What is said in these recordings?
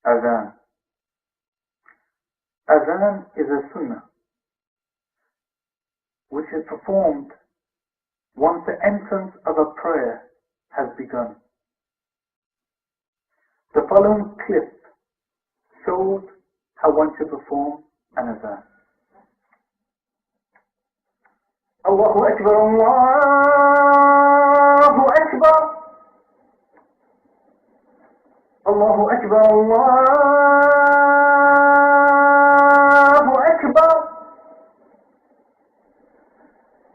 Adhan. Adhan is a sunnah which is performed once the entrance of a prayer has begun. The following clip shows how one should perform an adhan. Allahu Akbar, Allahu Akbar, Allahu Akbar, Allahu Akbar.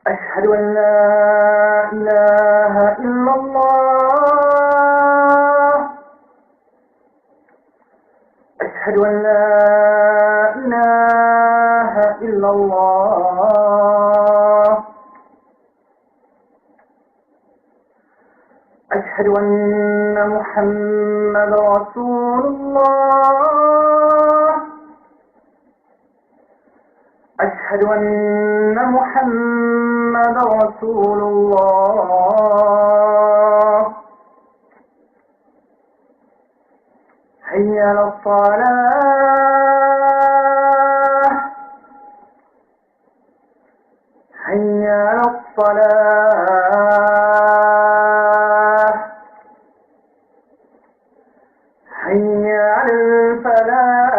أشهد أن لا إله إلا الله. أشهد أن لا إله إلا الله. أشهد أن محمد رسول الله. أشهد أن محمد رسول الله. حي على الصلاة. حي على الصلاة. حي على الفلاح.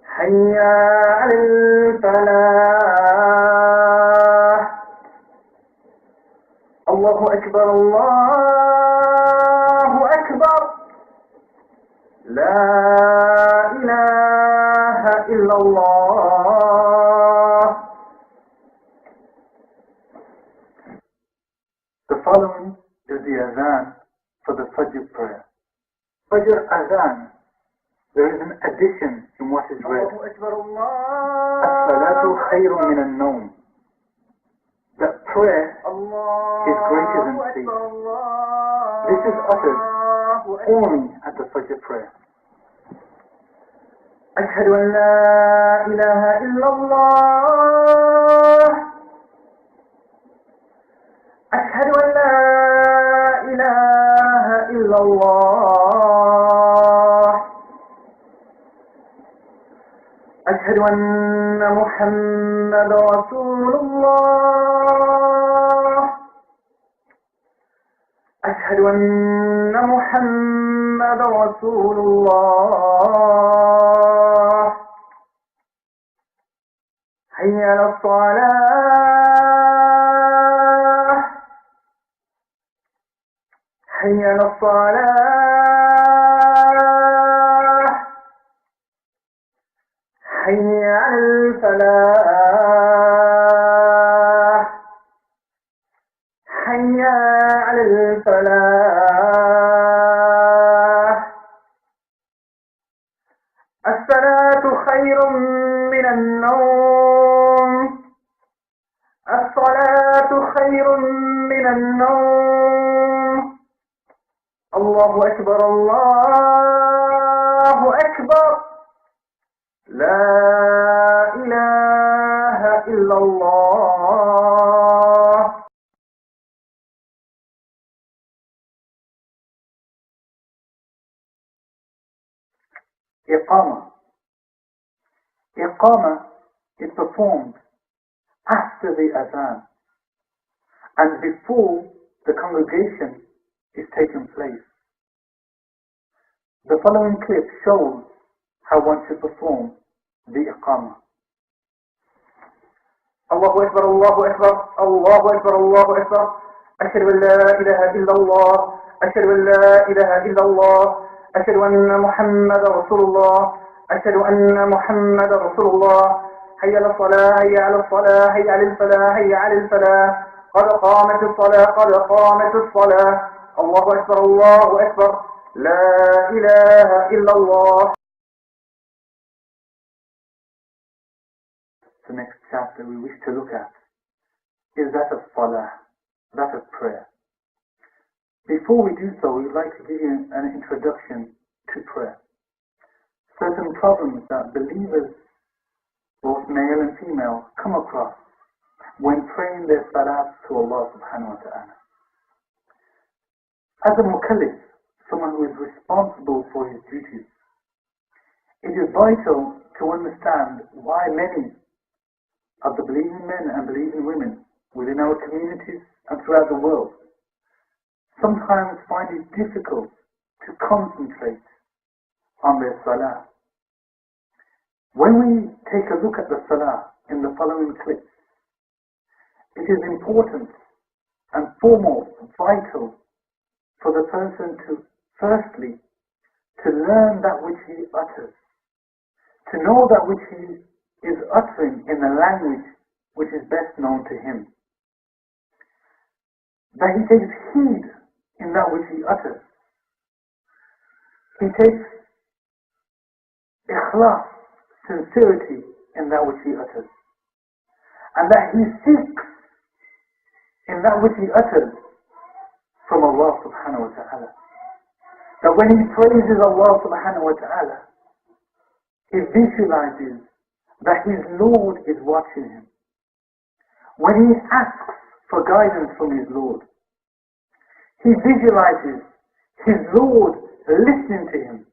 حي على الفلاح. الله أكبر، الله أكبر. لا إله إلا الله. The following is the adhan for the Fajr prayer. Fajr adhan, there is an addition in what is read. As-salatu khayrun min al-nawm. That prayer is greater than sleep. This is uttered only at the Fajr prayer. أشهد أن لا إله إلا الله. أشهد أن لا إله إلا الله. أشهد أن محمد رسول الله. أشهد أن محمد رسول الله. حي على الصلاة. حي على الصلاة. حي على الفلاح. حي على الفلاح. الصلاة خير من النوم. الصلاة خير من النوم. الله أكبر، الله أكبر. لا إله إلا الله. IQAMAH. IQAMAH is performed after the adhan and before the congregation is taking place. The following clip shows how one should perform the IQAMAH. Allahu Akbar, Allahu Akbar, Allahu Akbar, Allahu Akbar. أشهد أن لا إله إلا الله. أشهد أن لا إله إلا الله. أشهد أن محمد رسول الله. أشهد أن محمد رسول الله. حي على الصلاة، حي على الصلاة، حي على الفلاح، حي على الفلاح. قد قامت الصلاة، قد قامت الصلاة. الله أكبر، الله أكبر. لا إله إلا الله. The next chapter we wish to look at is that of Salah, that of prayer. Before we do so, we would like to give you an introduction to prayer. Certain problems that believers, both male and female, come across when praying their salah to Allah subhanahu wa ta'ala. As a mukallif, someone who is responsible for his duties. It is vital to understand why many of the believing men and believing women within our communities and throughout the world sometimes find it difficult to concentrate on their salah. When we take a look at the salah in the following clips, it is important and foremost vital for the person to firstly to learn that which he utters, to know that which he is uttering in the language which is best known to him, that he takes heed in that which he utters, he takes ikhlas, sincerity in that which he utters, and that he seeks in that which he utters from Allah subhanahu wa ta'ala. That when he praises Allah subhanahu wa ta'ala, he visualizes that his Lord is watching him. When he asks for guidance from his Lord, he visualizes his Lord listening to him.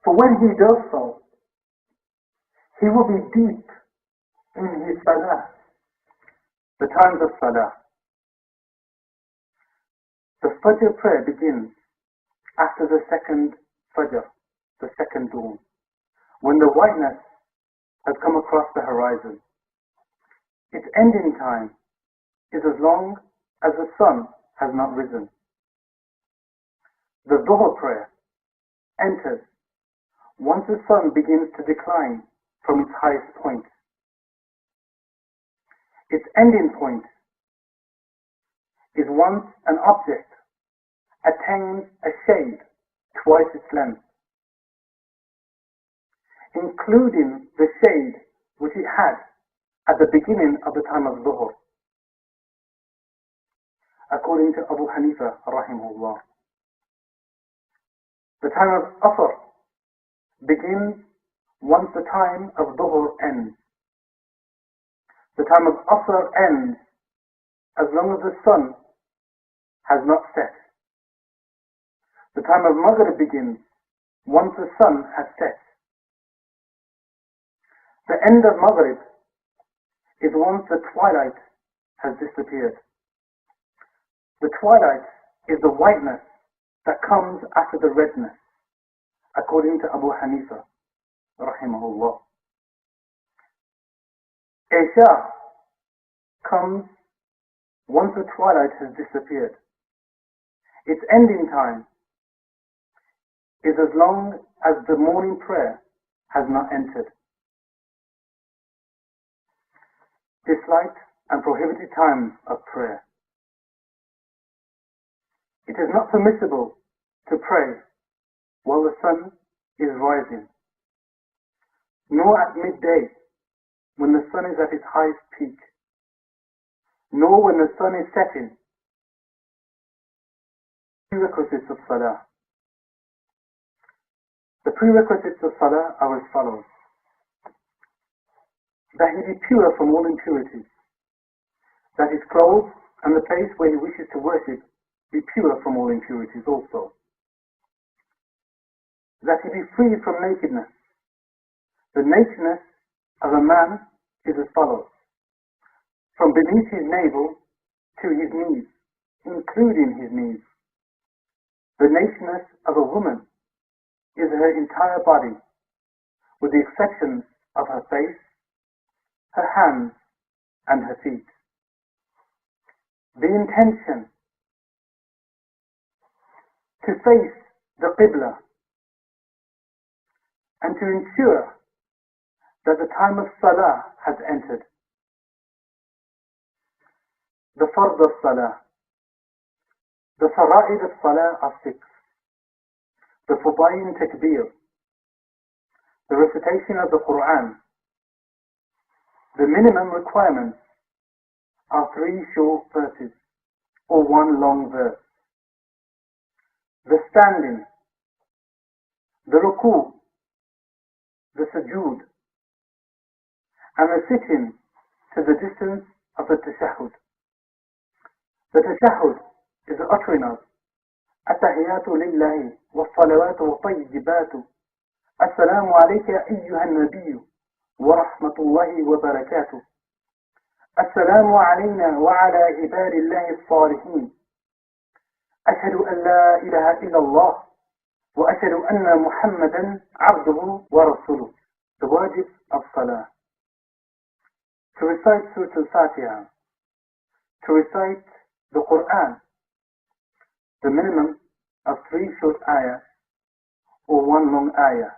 For when he does so, he will be deep in his salah. The times of salah. The Fajr prayer begins after the second Fajr, the second dawn, when the whiteness has come across the horizon. Its ending time is as long as the sun has not risen. The Dhuhr prayer enters once the sun begins to decline from its highest point. Its ending point is once an object attains a shade twice its length, including the shade which it had at the beginning of the time of Dhuhr, according to Abu Hanifa rahimahullah. The time of Asr begins once the time of Dhuhr ends. The time of Asr ends as long as the sun has not set. The time of Maghrib begins once the sun has set. The end of Maghrib is once the twilight has disappeared. The twilight is the whiteness that comes after the redness, according to Abu Hanifa rahimahullah. Isha comes once the twilight has disappeared. Its ending time is as long as the morning prayer has not entered. Disliked and prohibited times of prayer. It is not permissible to pray while the sun is rising, nor at midday when the sun is at its highest peak, nor when the sun is setting. Prerequisites of Salah. The prerequisites of Salah are as follows. That he be pure from all impurities, that his clothes and the place where he wishes to worship be pure from all impurities also, that he be free from nakedness. The nakedness of a man is as follows: from beneath his navel to his knees, including his knees. The nakedness of a woman is her entire body, with the exception of her face, her hands, and her feet. The intention to face the Qibla and to ensure that the time of Salah has entered. The Fard of Salah. The Fara'id of Salah are 6. The forbidden Takbir. The recitation of the Quran. The minimum requirements are 3 short verses or 1 long verse. The standing, the ruku, the sujood, and the sitting to the distance of the tashahhud. The tashahhud is the uttering of التحيات لله والصلوات والطيبات السلام عليك أيها النبي ورحمة الله وبركاته السلام علينا وعلى عباد الله الصالحين أشهد أن لا إله إلا الله وأشهد أن محمدا عبده ورسوله. The wajib of Salah. To recite Surah Al-Fatiha. To recite the Quran. The minimum of 3 short ayahs or 1 long ayah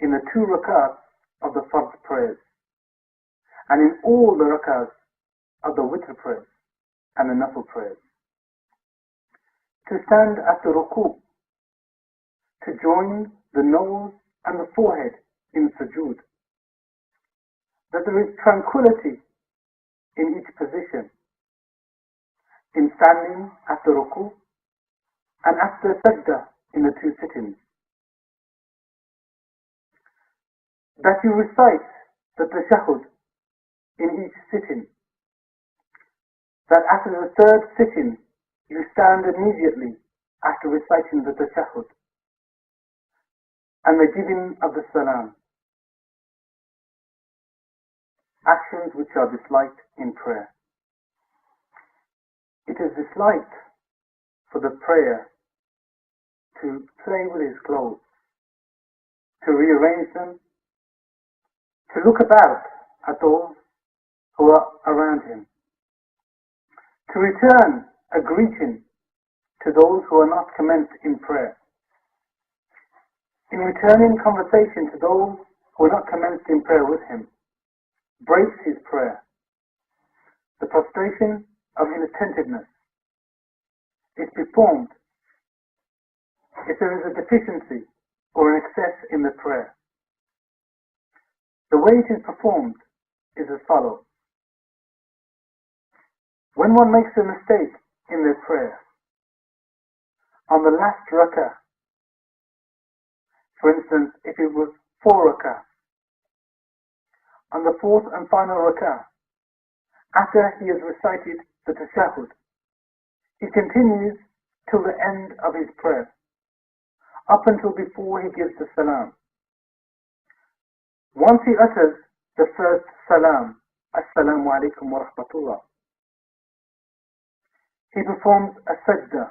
in the 2 rakats of the Fard prayers and in all the rakats of the Witr prayers and the Nafil prayers. To stand after ruku, to join the nose and the forehead in sujood, that there is tranquility in each position, in standing after ruku and after sajda in the 2 sittings. That you recite the tashahhud in each sitting, that after the 3rd sitting you stand immediately after reciting the tashahhud and the giving of the salam. Actions which are disliked in prayer. It is disliked for the prayer to play with his clothes, to rearrange them, to look about at those who are around him, to return a greeting to those who are not commenced in prayer, in returning conversation to those who are not commenced in prayer with him, breaks his prayer. The prostration of inattentiveness is performed if there is a deficiency or an excess in the prayer. The way it is performed is as follows. When one makes a mistake in their prayer, on the last rakah, for instance, if it was 4 rakah, on the 4th and final rakah, after he has recited the tashahhud, he continues till the end of his prayer, up until before he gives the salam. Once he utters the first salam, Assalamu alaikum wa rahmatullah, he performs a sajda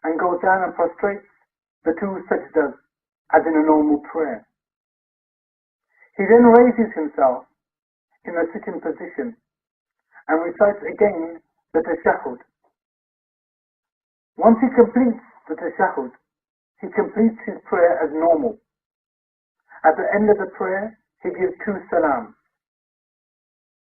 and goes down and prostrates the 2 sajdas as in a normal prayer. He then raises himself in the sitting position and recites again the tashahhud. Once he completes the tashahhud, he completes his prayer as normal. At the end of the prayer, he gives 2 salams.